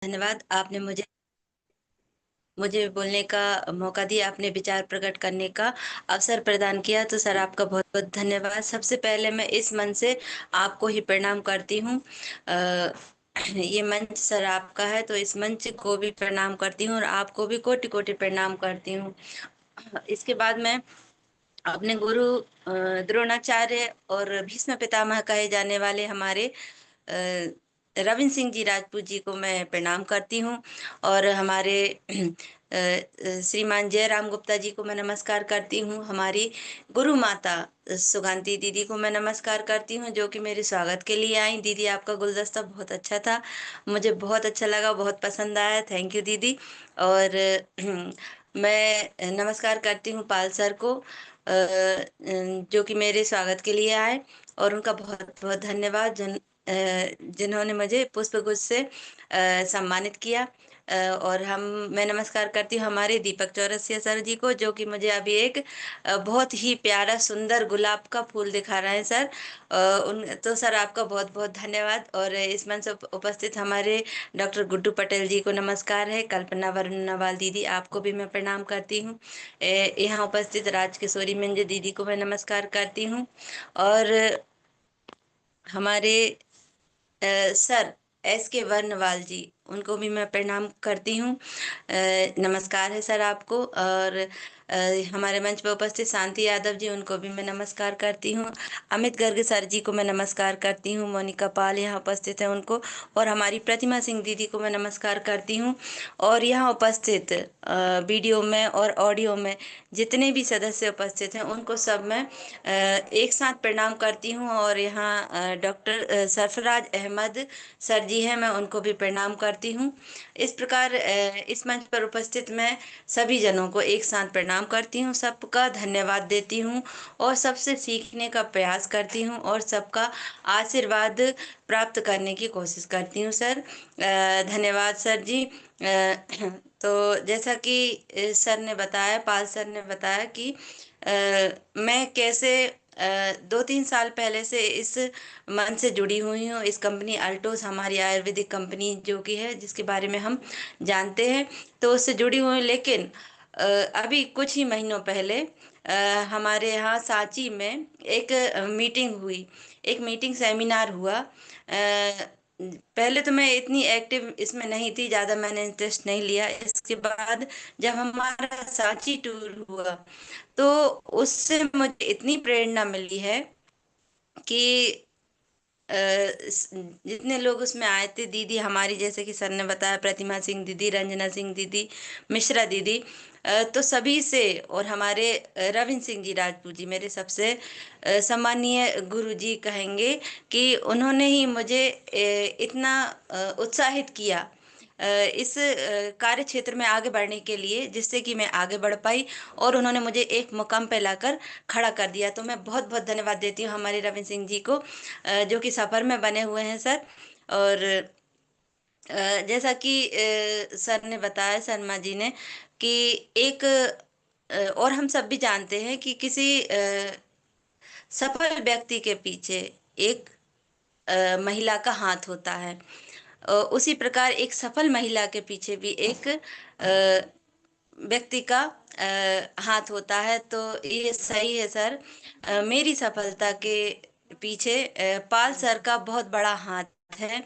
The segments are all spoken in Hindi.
धन्यवाद। आपने मुझे मुझे बोलने का मौका दिया, अपने विचार प्रकट करने का अवसर प्रदान किया। तो सर, आपका बहुत बहुत धन्यवाद। सबसे पहले मैं इस मन से आपको ही प्रणाम करती हूँ। ये मंच सर आपका है, तो इस मंच को भी प्रणाम करती हूँ और आपको भी कोटि कोटि प्रणाम करती हूँ। इसके बाद मैं अपने गुरु द्रोणाचार्य और भीष्म पितामह कहे जाने वाले हमारे रविंद्र सिंह जी राजपूत जी को मैं प्रणाम करती हूँ। और हमारे श्रीमान जयराम गुप्ता जी को मैं नमस्कार करती हूँ। हमारी गुरु माता सुगांती दीदी को मैं नमस्कार करती हूँ, जो कि मेरे स्वागत के लिए आई। दीदी, आपका गुलदस्ता बहुत अच्छा था, मुझे बहुत अच्छा लगा, बहुत पसंद आया। थैंक यू दीदी। और मैं नमस्कार करती हूँ पाल सर को, जो कि मेरे स्वागत के लिए आए। और उनका बहुत बहुत धन्यवाद जिन्होंने मुझे पुष्प गुच्छ से सम्मानित किया। और मैं नमस्कार करती हूँ हमारे दीपक चौरसिया सर जी को, जो कि मुझे अभी एक बहुत ही प्यारा सुंदर गुलाब का फूल दिखा रहे हैं सर। उन तो सर, आपका बहुत बहुत धन्यवाद। और इस मंच से उपस्थित हमारे डॉक्टर गुड्डू पटेल जी को नमस्कार है। कल्पना वर्णवाल दीदी, आपको भी मैं प्रणाम करती हूँ। यहाँ उपस्थित राजकिशोरी मिंज दीदी को मैं नमस्कार करती हूँ। और हमारे सर S के वर्णवाल जी, उनको भी मैं प्रणाम करती हूँ। नमस्कार है सर आपको। और हमारे मंच पर उपस्थित शांति यादव जी, उनको भी मैं नमस्कार करती हूँ। अमित गर्ग सर जी को मैं नमस्कार करती हूँ। मोनिका पाल यहाँ उपस्थित है, उनको। और हमारी प्रतिमा सिंह दीदी को मैं नमस्कार करती हूँ। और यहाँ उपस्थित वीडियो में और ऑडियो में जितने भी सदस्य उपस्थित हैं, उनको सब मैं एक साथ प्रणाम करती हूँ। और यहाँ डॉक्टर सरफराज अहमद सर जी हैं, मैं उनको भी प्रणाम करती हूँ। इस प्रकार इस मंच पर उपस्थित मैं सभी जनों को एक साथ प्रणाम करती हूँ, सबका धन्यवाद देती हूँ और सबसे सीखने का प्रयास करती हूँ और सबका आशीर्वाद प्राप्त करने की कोशिश करती हूँ सर। धन्यवाद सर जी। तो जैसा कि सर ने बताया, पाल सर ने बताया कि मैं कैसे 2-3 साल पहले से इस मन से जुड़ी हुई हूँ। इस कंपनी अल्टोस, हमारी आयुर्वेदिक कंपनी जो कि है, जिसके बारे में हम जानते हैं, तो उससे जुड़ी हुई हूँ। लेकिन अ, अभी कुछ ही महीनों पहले हमारे यहाँ सांची में एक मीटिंग हुई, एक मीटिंग सेमिनार हुआ। पहले तो मैं इतनी एक्टिव इसमें नहीं थी, ज़्यादा मैंने इंटरेस्ट नहीं लिया। इसके बाद जब हमारा सांची टूर हुआ, तो उससे मुझे इतनी प्रेरणा मिली है कि जितने लोग उसमें आए थे, दीदी हमारी, जैसे कि सर ने बताया, प्रतिमा सिंह दीदी, रंजना सिंह दीदी, मिश्रा दीदी, तो सभी से। और हमारे रविंद्र सिंह जी राजपूत जी, मेरे सबसे सम्मानीय गुरु जी कहेंगे कि उन्होंने ही मुझे इतना उत्साहित किया इस कार्य क्षेत्र में आगे बढ़ने के लिए, जिससे कि मैं आगे बढ़ पाई और उन्होंने मुझे एक मुकाम पे लाकर खड़ा कर दिया। तो मैं बहुत बहुत धन्यवाद देती हूँ हमारे रविंद्र सिंह जी को, जो कि सफर में बने हुए हैं सर। और जैसा कि सर ने बताया, शर्मा जी ने, कि एक और हम सब भी जानते हैं कि किसी सफल व्यक्ति के पीछे एक महिला का हाथ होता है। उसी प्रकार एक सफल महिला के पीछे भी एक व्यक्ति का हाथ होता है। तो ये सही है सर। मेरी सफलता के पीछे पाल सर का बहुत बड़ा हाथ है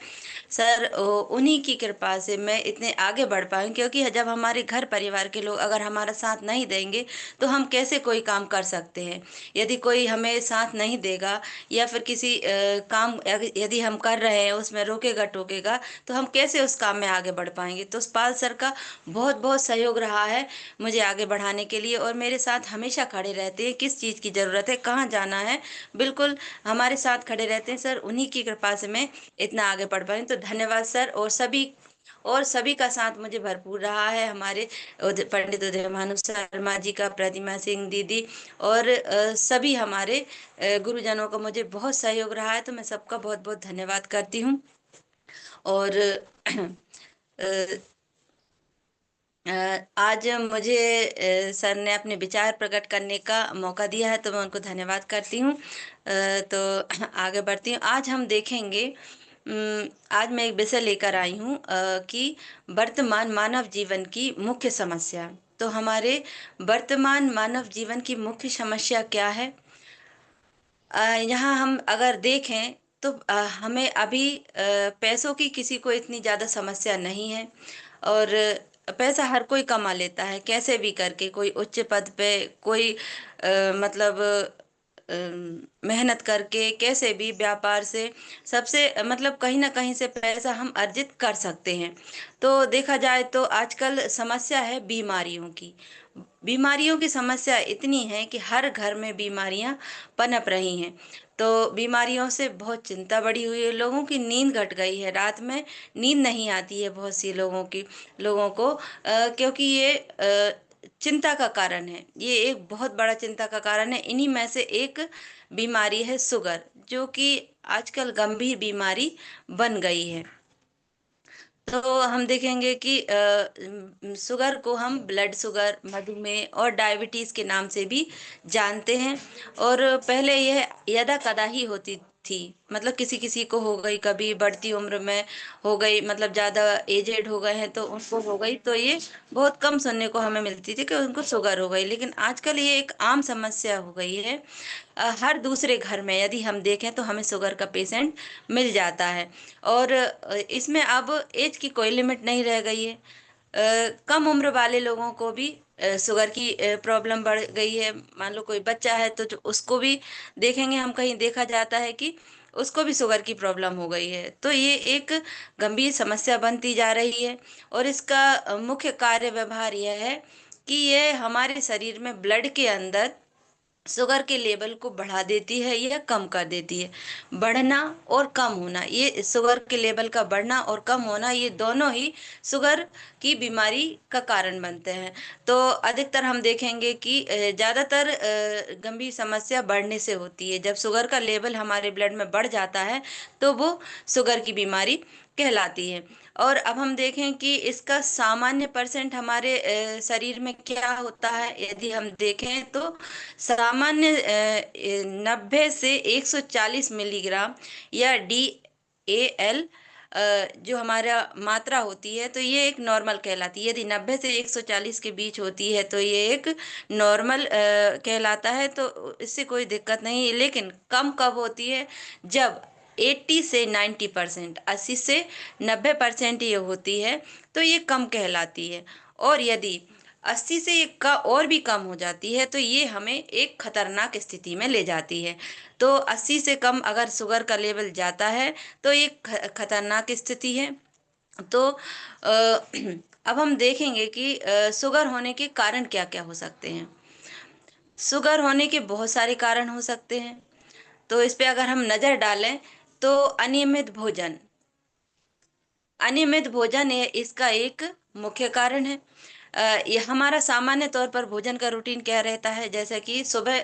सर। उन्हीं की कृपा से मैं इतने आगे बढ़ पाई, क्योंकि जब हमारे घर परिवार के लोग अगर हमारा साथ नहीं देंगे, तो हम कैसे कोई काम कर सकते हैं। यदि कोई हमें साथ नहीं देगा, या फिर किसी काम यदि हम कर रहे हैं, उसमें रोकेगा टोकेगा, तो हम कैसे उस काम में आगे बढ़ पाएंगे। तो पाल सर का बहुत बहुत सहयोग रहा है मुझे आगे बढ़ाने के लिए, और मेरे साथ हमेशा खड़े रहते हैं। किस चीज़ की ज़रूरत है, कहाँ जाना है, बिल्कुल हमारे साथ खड़े रहते हैं सर। उन्हीं की कृपा से मैं इतना आगे बढ़ पाई। तो धन्यवाद सर। और सभी का साथ मुझे भरपूर रहा है, हमारे पंडित उदय भानु शर्मा जी का, प्रतिमा सिंह दीदी, और सभी हमारे गुरुजनों का मुझे बहुत सहयोग रहा है। तो मैं सबका बहुत बहुत धन्यवाद करती हूँ। और अ, आज मुझे सर ने अपने विचार प्रकट करने का मौका दिया है, तो मैं उनको धन्यवाद करती हूँ। तो आगे बढ़ती हूँ। आज हम देखेंगे आज मैं एक विषय लेकर आई हूँ कि वर्तमान मानव जीवन की मुख्य समस्या। तो हमारे वर्तमान मानव जीवन की मुख्य समस्या क्या है? यहाँ हम अगर देखें तो हमें अभी पैसों की किसी को इतनी ज्यादा समस्या नहीं है। और पैसा हर कोई कमा लेता है कैसे भी करके, कोई उच्च पद पे, कोई मतलब मेहनत करके, कैसे भी व्यापार से, सबसे मतलब कहीं ना कहीं से पैसा हम अर्जित कर सकते हैं। तो देखा जाए तो आजकल समस्या है बीमारियों की। बीमारियों की समस्या इतनी है कि हर घर में बीमारियां पनप रही हैं। तो बीमारियों से बहुत चिंता बढ़ी हुई है, लोगों की नींद घट गई है, रात में नींद नहीं आती है बहुत सी लोगों को, क्योंकि ये चिंता का कारण है। ये एक बहुत बड़ा चिंता का कारण है। इन्हीं में से एक बीमारी है शुगर, जो कि आजकल गंभीर बीमारी बन गई है। तो हम देखेंगे कि शुगर को हम ब्लड शुगर, मधुमेह और डायबिटीज के नाम से भी जानते हैं। और पहले यह यदा कदा ही होती थी, मतलब किसी किसी को हो गई, कभी बढ़ती उम्र में हो गई, मतलब ज्यादा एजेड हो गए हैं तो उनको हो गई। तो ये बहुत कम सुनने को हमें मिलती थी कि उनको शुगर हो गई, लेकिन आजकल ये एक आम समस्या हो गई है। हर दूसरे घर में यदि हम देखें तो हमें शुगर का पेशेंट मिल जाता है। और इसमें अब एज की कोई लिमिट नहीं रह गई है। कम उम्र वाले लोगों को भी शुगर की प्रॉब्लम बढ़ गई है। मान लो कोई बच्चा है तो जो उसको भी देखेंगे हम, कहीं देखा जाता है कि उसको भी शुगर की प्रॉब्लम हो गई है। तो ये एक गंभीर समस्या बनती जा रही है। और इसका मुख्य कार्य व्यवहार यह है कि ये हमारे शरीर में ब्लड के अंदर शुगर के लेवल को बढ़ा देती है या कम कर देती है। बढ़ना और कम होना, ये शुगर के लेवल का बढ़ना और कम होना, ये दोनों ही शुगर की बीमारी का कारण बनते हैं। तो अधिकतर हम देखेंगे कि ज्यादातर गंभीर समस्या बढ़ने से होती है। जब शुगर का लेवल हमारे ब्लड में बढ़ जाता है तो वो शुगर की बीमारी कहलाती है। और अब हम देखें कि इसका सामान्य परसेंट हमारे शरीर में क्या होता है। यदि हम देखें तो सामान्य 90 से 140 मिलीग्राम या DAL जो हमारा मात्रा होती है, तो ये एक नॉर्मल कहलाती है। यदि 90 से 140 के बीच होती है तो ये एक नॉर्मल कहलाता है, तो इससे कोई दिक्कत नहीं है। लेकिन कम कब होती है? जब 80 से 90%, 80 से 90% ये होती है तो ये कम कहलाती है। और यदि 80 से ये का और भी कम हो जाती है तो ये हमें एक खतरनाक स्थिति में ले जाती है। तो 80 से कम अगर शुगर का लेवल जाता है तो ये खतरनाक स्थिति है। तो अब हम देखेंगे कि शुगर होने के कारण क्या क्या हो सकते हैं। शुगर होने के बहुत सारे कारण हो सकते हैं। तो इस पे अगर हम नजर डालें तो अनियमित भोजन ये इसका एक मुख्य कारण है। ये हमारा सामान्य तौर पर भोजन का रूटीन क्या रहता है, जैसे कि सुबह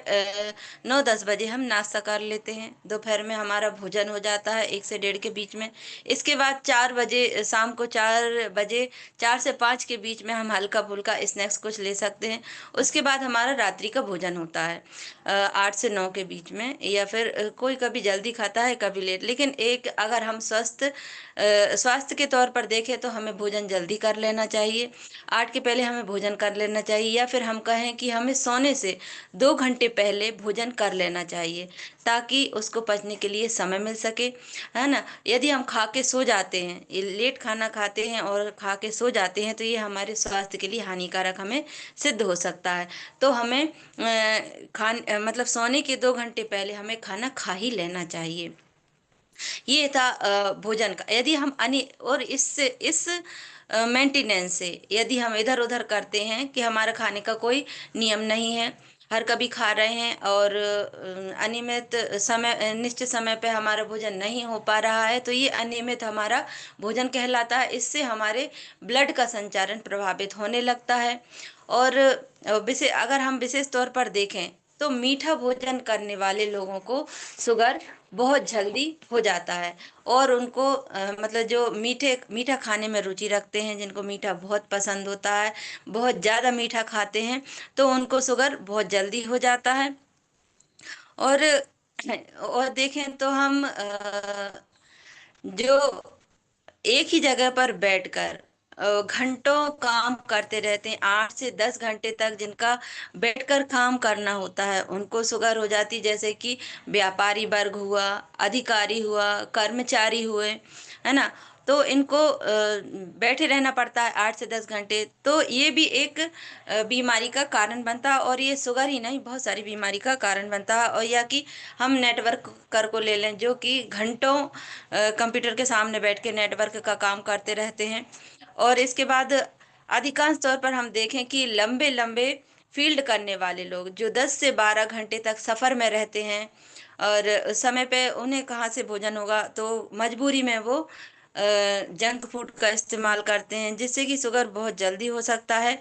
9-10 बजे हम नाश्ता कर लेते हैं, दोपहर में हमारा भोजन हो जाता है 1 से 1:30 के बीच में। इसके बाद 4 बजे, शाम को 4 बजे, 4 से 5 के बीच में हम हल्का फुल्का स्नैक्स कुछ ले सकते हैं। उसके बाद हमारा रात्रि का भोजन होता है 8 से 9 के बीच में, या फिर कोई कभी जल्दी खाता है कभी लेट। लेकिन एक अगर हम स्वास्थ्य के तौर पर देखें तो हमें भोजन जल्दी कर लेना चाहिए। 8 के पहले हमें भोजन कर लेना चाहिए, या फिर हम कहें कि हमें सोने से 2 घंटे पहले भोजन कर लेना चाहिए, ताकि उसको पचने के लिए समय मिल सके, है ना। यदि हम खा के सो जाते हैं, ये लेट खाना खाते हैं और खा के सो जाते हैं, तो ये हमारे स्वास्थ्य के लिए हानिकारक हमें सिद्ध हो सकता है। तो हमें मतलब सोने के 2 घंटे पहले हमें खाना खा ही लेना चाहिए। ये था भोजन का। यदि हम और इस मेंटेनेंस से यदि हम इधर उधर करते हैं कि हमारा खाने का कोई नियम नहीं है, हर कभी खा रहे हैं, और अनियमित समय, निश्चित समय पे हमारा भोजन नहीं हो पा रहा है, तो ये अनियमित हमारा भोजन कहलाता है। इससे हमारे ब्लड का संचारण प्रभावित होने लगता है। और अगर हम विशेष तौर पर देखें तो मीठा भोजन करने वाले लोगों को शुगर बहुत जल्दी हो जाता है। और उनको मतलब जो मीठा खाने में रुचि रखते हैं, जिनको मीठा बहुत पसंद होता है, बहुत ज्यादा मीठा खाते हैं, तो उनको शुगर बहुत जल्दी हो जाता है। और देखें तो हम जो एक ही जगह पर बैठकर घंटों काम करते रहते हैं, 8 से 10 घंटे तक जिनका बैठकर काम करना होता है, उनको शुगर हो जाती। जैसे कि व्यापारी वर्ग हुआ, अधिकारी हुआ, कर्मचारी हुए, है ना। तो इनको बैठे रहना पड़ता है 8 से 10 घंटे, तो ये भी एक बीमारी का कारण बनता है। और ये शुगर ही नहीं, बहुत सारी बीमारी का कारण बनता है। और या कि हम नेटवर्क कर को ले लें, जो कि घंटों कंप्यूटर के सामने बैठ के नेटवर्क का काम करते रहते हैं। और इसके बाद अधिकांश तौर पर हम देखें कि लंबे लंबे फील्ड करने वाले लोग जो 10 से 12 घंटे तक सफर में रहते हैं, और समय पे उन्हें कहाँ से भोजन होगा, तो मजबूरी में वो जंक फूड का इस्तेमाल करते हैं, जिससे कि शुगर बहुत जल्दी हो सकता है।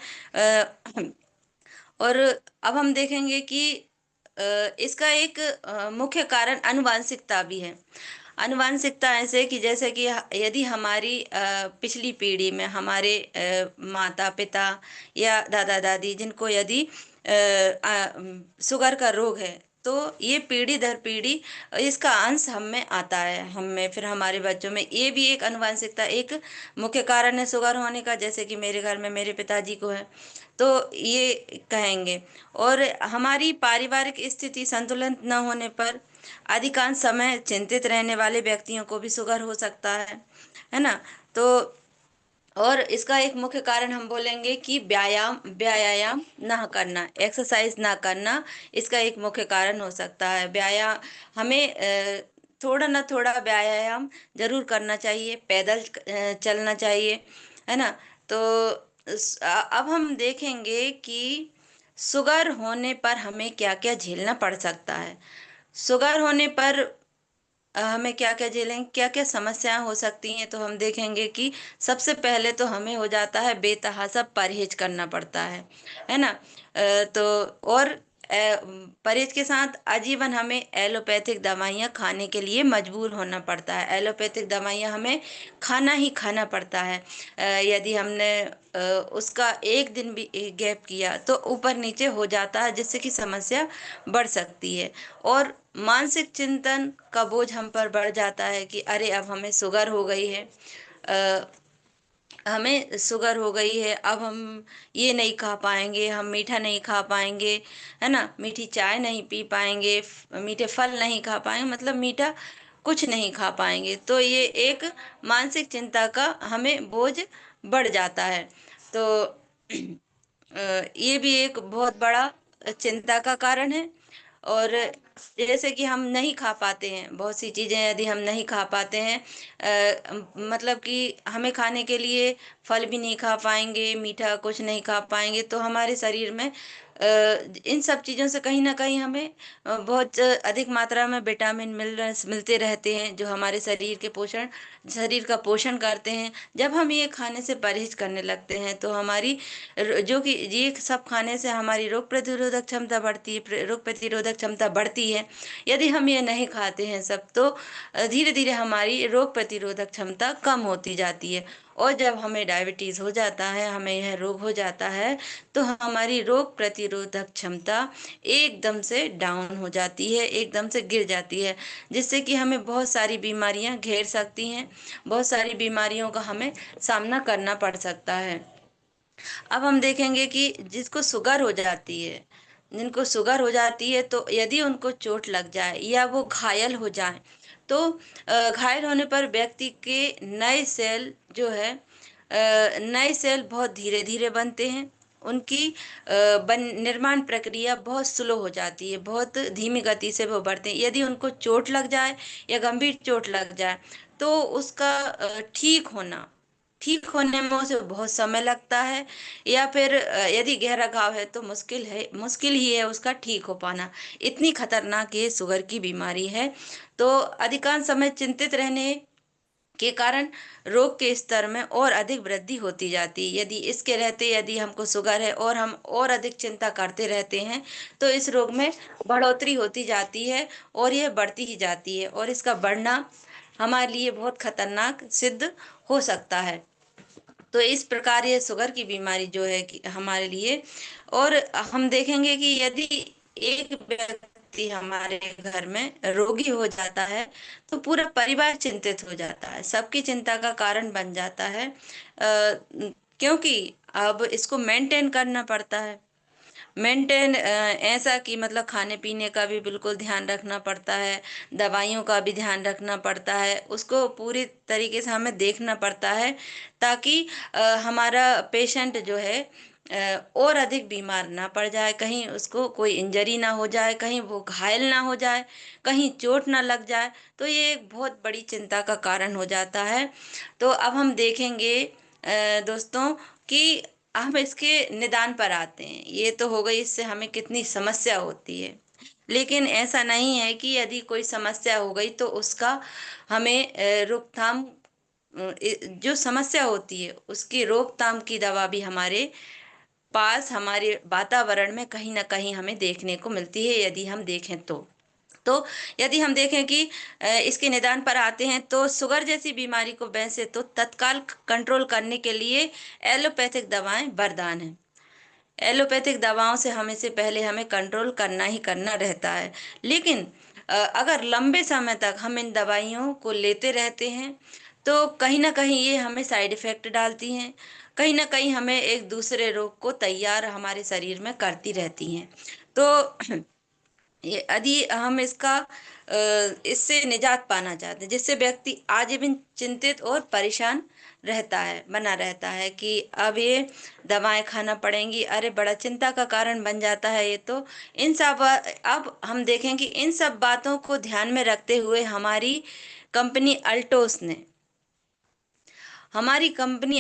और अब हम देखेंगे कि इसका एक मुख्य कारण अनुवांशिकता भी है। अनुवांशिकता ऐसे कि जैसे कि यदि हमारी पिछली पीढ़ी में हमारे माता पिता या दादा दादी जिनको यदि शुगर का रोग है, तो ये पीढ़ी दर पीढ़ी इसका अंश हम में आता है, हम में, फिर हमारे बच्चों में। ये भी एक अनुवांशिकता एक मुख्य कारण है शुगर होने का। जैसे कि मेरे घर में मेरे पिताजी को है, तो ये कहेंगे। और हमारी पारिवारिक स्थिति संतुलन न होने पर अधिकांश समय चिंतित रहने वाले व्यक्तियों को भी शुगर हो सकता है ना। तो और इसका एक मुख्य कारण हम बोलेंगे कि व्यायाम व्यायाम ना करना, एक्सरसाइज ना करना, इसका एक मुख्य कारण हो सकता है। व्यायाम हमें थोड़ा ना थोड़ा व्यायाम जरूर करना चाहिए, पैदल चलना चाहिए, है ना। तो अब हम देखेंगे कि शुगर होने पर हमें क्या क्या झेलना पड़ सकता है। शुगर होने पर हमें क्या क्या झेलें, क्या क्या समस्याएं हो सकती हैं, तो हम देखेंगे कि सबसे पहले तो हमें हो जाता है बेतहाशा परहेज करना पड़ता है ना। तो और परहेज के साथ आजीवन हमें एलोपैथिक दवाइयाँ खाने के लिए मजबूर होना पड़ता है। एलोपैथिक दवाइयाँ हमें खाना ही खाना पड़ता है। यदि हमने उसका एक दिन भी गैप किया तो ऊपर नीचे हो जाता है, जिससे कि समस्या बढ़ सकती है। और मानसिक चिंतन का बोझ हम पर बढ़ जाता है कि अरे अब हमें शुगर हो गई है, हमें शुगर हो गई है, अब हम ये नहीं खा पाएंगे, हम मीठा नहीं खा पाएंगे, है ना, मीठी चाय नहीं पी पाएंगे, मीठे फल नहीं खा पाएंगे, मतलब मीठा कुछ नहीं खा पाएंगे। तो ये एक मानसिक चिंता का हमें बोझ बढ़ जाता है। तो ये भी एक बहुत बड़ा चिंता का कारण है। और जैसे कि हम नहीं खा पाते हैं बहुत सी चीजें, यदि हम नहीं खा पाते हैं, मतलब कि हमें खाने के लिए फल भी नहीं खा पाएंगे, मीठा कुछ नहीं खा पाएंगे, तो हमारे शरीर में इन सब चीजों से कहीं ना कहीं हमें बहुत अधिक मात्रा में विटामिन मिलते रहते हैं, जो हमारे शरीर का पोषण करते हैं। जब हम ये खाने से परहेज करने लगते हैं, तो हमारी जो कि ये सब खाने से हमारी रोग प्रतिरोधक क्षमता बढ़ती है, रोग प्रतिरोधक क्षमता बढ़ती है। यदि हम ये नहीं खाते हैं सब, तो धीरे धीरे हमारी रोग प्रतिरोधक क्षमता कम होती जाती है। और जब हमें डायबिटीज हो जाता है, हमें यह रोग हो जाता है, तो हमारी रोग प्रतिरोधक क्षमता एकदम से डाउन हो जाती है, एकदम से गिर जाती है, जिससे कि हमें बहुत सारी बीमारियां घेर सकती हैं, बहुत सारी बीमारियों का हमें सामना करना पड़ सकता है। अब हम देखेंगे कि जिसको शुगर हो जाती है, जिनको शुगर हो जाती है, तो यदि उनको चोट लग जाए या वो घायल हो जाए, तो घायल होने पर व्यक्ति के नए सेल जो है, नए सेल बहुत धीरे धीरे बनते हैं। उनकी निर्माण प्रक्रिया बहुत स्लो हो जाती है, बहुत धीमी गति से वो बढ़ते हैं। यदि उनको चोट लग जाए या गंभीर चोट लग जाए, तो उसका ठीक होने में उसे बहुत समय लगता है। या फिर यदि गहरा घाव है, तो मुश्किल ही है उसका ठीक हो पाना। इतनी खतरनाक ये शुगर की बीमारी है। तो अधिकांश समय चिंतित रहने के कारण रोग के स्तर में और अधिक वृद्धि होती जाती है। यदि इसके रहते यदि हमको शुगर है और हम और अधिक चिंता करते रहते हैं, तो इस रोग में बढ़ोतरी होती जाती है, और यह बढ़ती ही जाती है, और इसका बढ़ना हमारे लिए बहुत खतरनाक सिद्ध हो सकता है। तो इस प्रकार ये शुगर की बीमारी जो है कि हमारे लिए। और हम देखेंगे कि यदि एक व्यक्ति व्यक्ति हमारे घर में रोगी हो जाता है तो पूरा परिवार चिंतित हो जाता है, सबकी चिंता का कारण बन जाता है। क्योंकि अब इसको मेंटेन करना पड़ता है। मेंटेन ऐसा कि मतलब खाने पीने का भी बिल्कुल ध्यान रखना पड़ता है, दवाइयों का भी ध्यान रखना पड़ता है, उसको पूरी तरीके से हमें देखना पड़ता है, ताकि हमारा पेशेंट जो है और अधिक बीमार ना पड़ जाए, कहीं उसको कोई इंजरी ना हो जाए, कहीं वो घायल ना हो जाए, कहीं चोट ना लग जाए। तो ये एक बहुत बड़ी चिंता का कारण हो जाता है। तो अब हम देखेंगे दोस्तों कि हम इसके निदान पर आते हैं। ये तो हो गई इससे हमें कितनी समस्या होती है, लेकिन ऐसा नहीं है कि यदि कोई समस्या हो गई तो उसका हमें रोकथाम, जो समस्या होती है उसकी रोकथाम की दवा भी हमारे पास, हमारे वातावरण में कहीं ना कहीं हमें देखने को मिलती है, यदि हम देखें तो यदि हम देखें कि इसके निदान पर आते हैं तो शुगर जैसी बीमारी को वैसे तो तत्काल कंट्रोल करने के लिए एलोपैथिक दवाएं वरदान है। एलोपैथिक दवाओं से हमें से पहले हमें कंट्रोल करना ही करना रहता है। लेकिन अगर लंबे समय तक हम इन दवाइयों को लेते रहते हैं तो कहीं ना कहीं ये हमें साइड इफेक्ट डालती हैं, कहीं ना कहीं हमें एक दूसरे रोग को तैयार हमारे शरीर में करती रहती हैं। तो ये यदि हम इससे निजात पाना चाहते हैं, जिससे व्यक्ति आजीवन चिंतित और परेशान रहता है, बना रहता है कि अब ये दवाएं खाना पड़ेंगी, अरे बड़ा चिंता का कारण बन जाता है ये तो। इन सब अब हम देखें कि इन सब बातों को ध्यान में रखते हुए हमारी कंपनी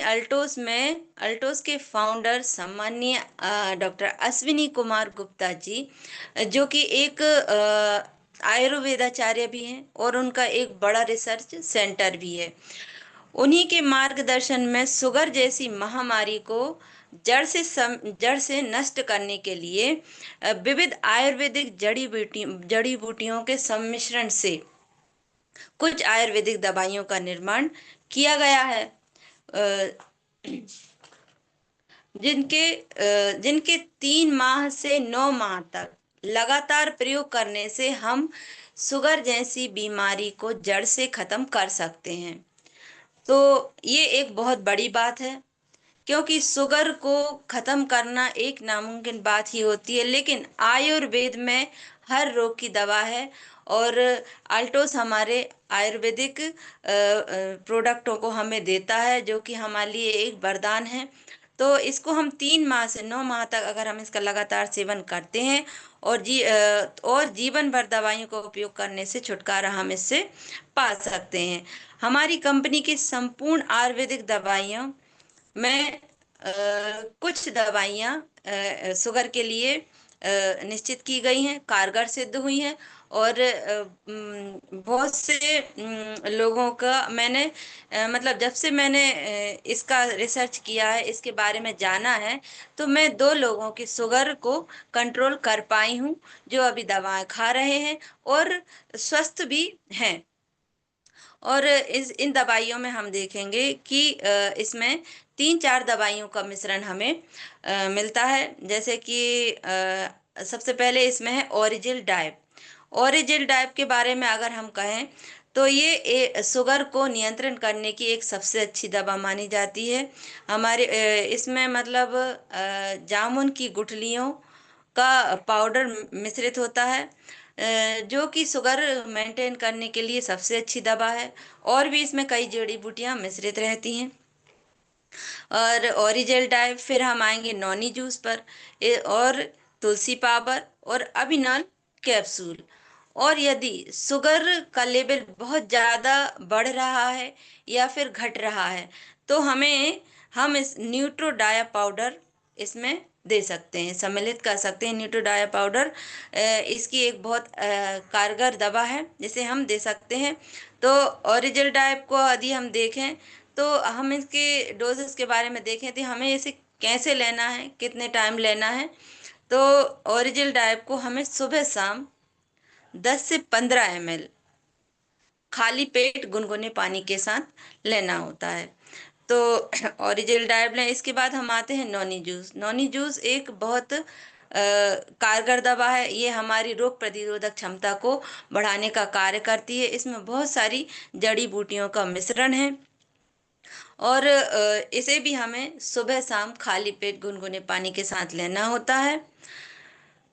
अल्टोस के फाउंडर सम्माननीय डॉक्टर अश्विनी कुमार गुप्ता जी, जो कि एक आयुर्वेदाचार्य भी हैं और उनका एक बड़ा रिसर्च सेंटर भी है, उन्हीं के मार्गदर्शन में शुगर जैसी महामारी को जड़ से नष्ट करने के लिए विविध आयुर्वेदिक जड़ी बूटियों के सम्मिश्रण से कुछ आयुर्वेदिक दवाइयों का निर्माण किया गया है, जिनके 3 माह से 9 माह तक लगातार प्रयोग करने से हम शुगर जैसी बीमारी को जड़ से खत्म कर सकते हैं। तो ये एक बहुत बड़ी बात है, क्योंकि शुगर को खत्म करना एक नामुमकिन बात ही होती है, लेकिन आयुर्वेद में हर रोग की दवा है। और अल्टोस हमारे आयुर्वेदिक प्रोडक्टों को हमें देता है, जो कि हमारे लिए एक वरदान है। तो इसको हम 3 माह से 9 माह तक अगर हम इसका लगातार सेवन करते हैं और जीवन भर दवाइयों का उपयोग करने से छुटकारा हम इससे पा सकते हैं। हमारी कंपनी की संपूर्ण आयुर्वेदिक दवाइयों में कुछ दवाइयाँ शुगर के लिए निश्चित की गई हैं, कारगर सिद्ध हुई हैं। और बहुत से लोगों का मैंने मतलब जब से मैंने इसका रिसर्च किया है, इसके बारे में जाना है, तो मैं 2 लोगों की शुगर को कंट्रोल कर पाई हूँ, जो अभी दवाएं खा रहे हैं और स्वस्थ भी हैं। और इस इन दवाइयों में हम देखेंगे कि इसमें 3-4 दवाइयों का मिश्रण हमें मिलता है, जैसे कि सबसे पहले इसमें है ओरिजिल डाइब। ओरिजिल डाइब के बारे में अगर हम कहें तो ये शुगर को नियंत्रण करने की एक सबसे अच्छी दवा मानी जाती है। हमारे इसमें मतलब जामुन की गुठलियों का पाउडर मिश्रित होता है, जो कि शुगर मेंटेन करने के लिए सबसे अच्छी दवा है। और भी इसमें कई जड़ी बूटियां मिश्रित रहती हैं। और ओरिजिल टाइप, फिर हम आएंगे नॉनी जूस पर, और तुलसी पावर और अभिनल कैप्सूल। और यदि शुगर का लेवल बहुत ज्यादा बढ़ रहा है या फिर घट रहा है तो हम इस न्यूट्रोडाया पाउडर इसमें दे सकते हैं, सम्मिलित कर सकते हैं। न्यूट्रोडाया पाउडर इसकी एक बहुत कारगर दवा है जिसे हम दे सकते हैं। तो ओरिजिनल डाइप को यदि हम देखें तो हम इसके डोजेस के बारे में देखें तो हमें इसे कैसे लेना है, कितने टाइम लेना है। तो ओरिजिनल डाइप को हमें सुबह शाम 10 से 15 ml खाली पेट गुनगुने पानी के साथ लेना होता है। तो ओरिजिनल डाइब लें। इसके बाद हम आते हैं नॉनी जूस। नॉनी जूस एक बहुत कारगर दवा है। ये हमारी रोग प्रतिरोधक क्षमता को बढ़ाने का कार्य करती है। इसमें बहुत सारी जड़ी बूटियों का मिश्रण है और इसे भी हमें सुबह शाम खाली पेट गुनगुने पानी के साथ लेना होता है।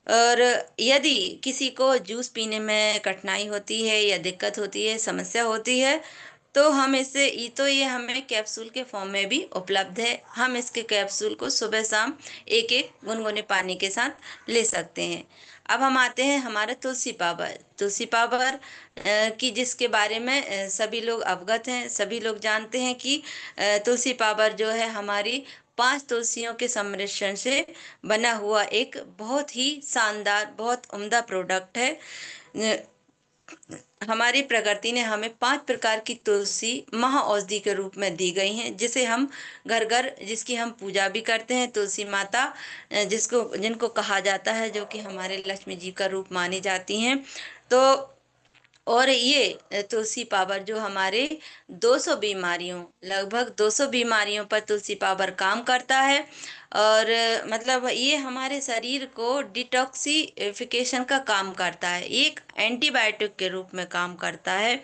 और यदि किसी को जूस पीने में कठिनाई होती है या दिक्कत होती है, समस्या होती है, तो हम इसे ये हमें कैप्सूल के फॉर्म में भी उपलब्ध है। हम इसके कैप्सूल को सुबह शाम एक एक गुनगुने पानी के साथ ले सकते हैं। अब हम आते हैं हमारा तुलसी पावर। तुलसी पावर की जिसके बारे में सभी लोग अवगत हैं, सभी लोग जानते हैं कि तुलसी पावर जो है हमारी 5 तुलसियों के सम्मिश्रण से बना हुआ एक बहुत ही शानदार, बहुत उम्दा प्रोडक्ट है। हमारी प्रकृति ने हमें 5 प्रकार की तुलसी महाऔषधि के रूप में दी गई हैं, जिसे हम घर घर जिसकी हम पूजा भी करते हैं। तुलसी माता जिसको जिनको कहा जाता है, जो कि हमारे लक्ष्मी जी का रूप मानी जाती हैं। तो और ये तुलसी पावर जो हमारे 200 बीमारियों, लगभग 200 बीमारियों पर तुलसी पावर काम करता है। और मतलब ये हमारे शरीर को डिटॉक्सिफिकेशन का काम करता है, एक एंटीबायोटिक के रूप में काम करता है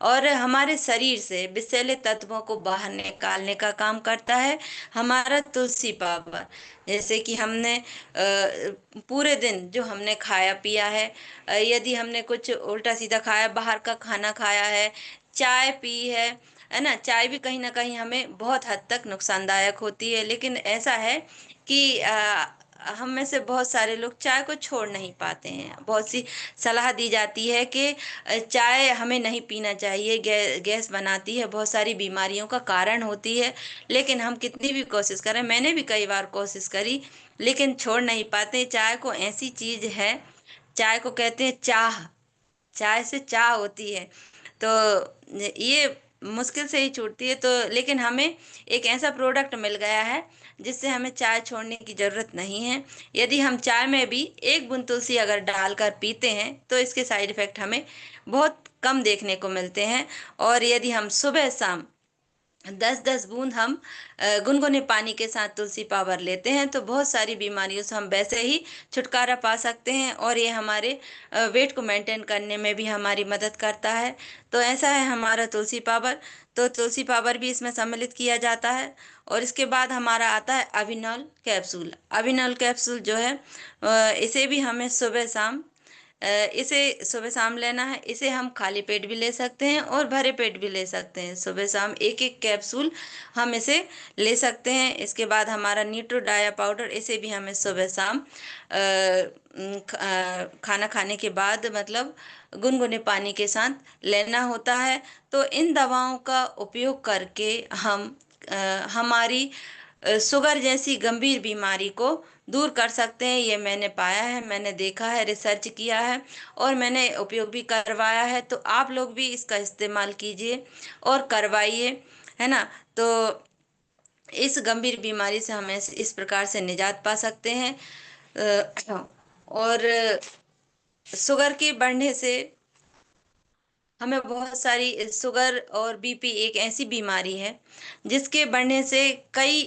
और हमारे शरीर से विषैले तत्वों को बाहर निकालने का काम करता है हमारा तुलसी पावर। जैसे कि हमने पूरे दिन जो हमने खाया पिया है, यदि हमने कुछ उल्टा सीधा खाया, बाहर का खाना खाया है, चाय पी है ना, चाय भी कहीं ना कहीं हमें बहुत हद तक नुकसानदायक होती है। लेकिन ऐसा है कि हम में से बहुत सारे लोग चाय को छोड़ नहीं पाते हैं। बहुत सी सलाह दी जाती है कि चाय हमें नहीं पीना चाहिए, गैस बनाती है, बहुत सारी बीमारियों का कारण होती है। लेकिन हम कितनी भी कोशिश करें, मैंने भी कई बार कोशिश करी, लेकिन छोड़ नहीं पाते। चाय को ऐसी चीज है, चाय को कहते हैं चाह, चाय से चाह होती है। तो ये मुश्किल से ही छूटती है। तो लेकिन हमें एक ऐसा प्रोडक्ट मिल गया है जिससे हमें चाय छोड़ने की जरूरत नहीं है। यदि हम चाय में भी एक बूंद तुलसी अगर डालकर पीते हैं तो इसके साइड इफेक्ट हमें बहुत कम देखने को मिलते हैं। और यदि हम सुबह शाम 10-10 बूंद हम गुनगुने पानी के साथ तुलसी पावर लेते हैं तो बहुत सारी बीमारियों से हम वैसे ही छुटकारा पा सकते हैं। और ये हमारे वेट को मेंटेन करने में भी हमारी मदद करता है। तो ऐसा है हमारा तुलसी पावर। तो तुलसी पावर भी इसमें सम्मिलित किया जाता है। और इसके बाद हमारा आता है अविनल कैप्सूल। अविनल कैप्सूल जो है इसे भी हमें सुबह शाम इसे सुबह शाम लेना है। इसे हम खाली पेट भी ले सकते हैं और भरे पेट भी ले सकते हैं। सुबह शाम एक एक कैप्सूल हम इसे ले सकते हैं। इसके बाद हमारा न्यूट्रोडाया पाउडर, इसे भी हमें सुबह शाम खाना खाने के बाद मतलब गुनगुने पानी के साथ लेना होता है। तो इन दवाओं का उपयोग करके हम हमारी शुगर जैसी गंभीर बीमारी को दूर कर सकते हैं। ये मैंने पाया है, मैंने देखा है, रिसर्च किया है और मैंने उपयोग भी करवाया है। तो आप लोग भी इसका इस्तेमाल कीजिए और करवाइए, है ना। तो इस गंभीर बीमारी से हम इस प्रकार से निजात पा सकते हैं। और शुगर के बढ़ने से हमें बहुत सारी, शुगर और बीपी एक ऐसी बीमारी है जिसके बढ़ने से कई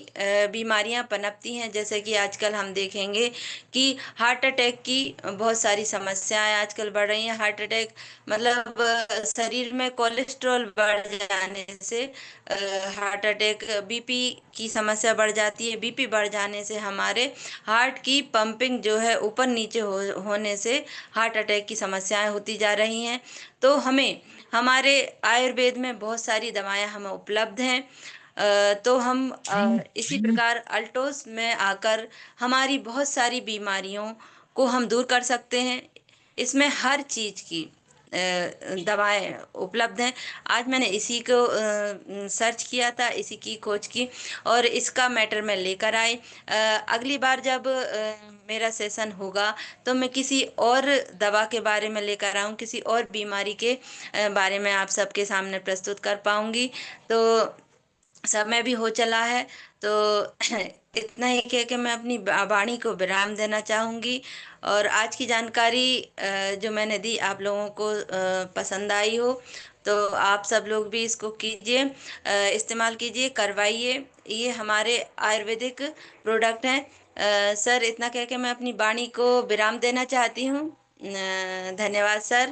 बीमारियां पनपती हैं। जैसे कि आजकल हम देखेंगे कि हार्ट अटैक की बहुत सारी समस्याएं आजकल बढ़ रही हैं। हार्ट अटैक मतलब शरीर में कोलेस्ट्रॉल बढ़ जाने से हार्ट अटैक, बीपी की समस्या बढ़ जाती है। बीपी बढ़ जाने से हमारे हार्ट की पंपिंग जो है ऊपर नीचे होने से हार्ट अटैक की समस्याएं होती जा रही हैं। तो हमें हमारे आयुर्वेद में बहुत सारी दवाएं हमें उपलब्ध हैं। तो हम इसी प्रकार अल्टोस में आकर हमारी बहुत सारी बीमारियों को हम दूर कर सकते हैं। इसमें हर चीज की दवाएं उपलब्ध हैं। आज मैंने इसी को सर्च किया था, इसी की खोज की और इसका मैटर मैं लेकर आई। अगली बार जब मेरा सेशन होगा तो मैं किसी और दवा के बारे में लेकर आऊं, किसी और बीमारी के बारे में आप सबके सामने प्रस्तुत कर पाऊंगी। तो समय भी हो चला है। तो इतना ही कह के मैं अपनी वाणी को विराम देना चाहूंगी। और आज की जानकारी जो मैंने दी आप लोगों को पसंद आई हो तो आप सब लोग भी इसको कीजिए, इस्तेमाल कीजिए, करवाइए। ये हमारे आयुर्वेदिक प्रोडक्ट हैं। सर इतना कह के मैं अपनी वाणी को विराम देना चाहती हूँ। धन्यवाद सर।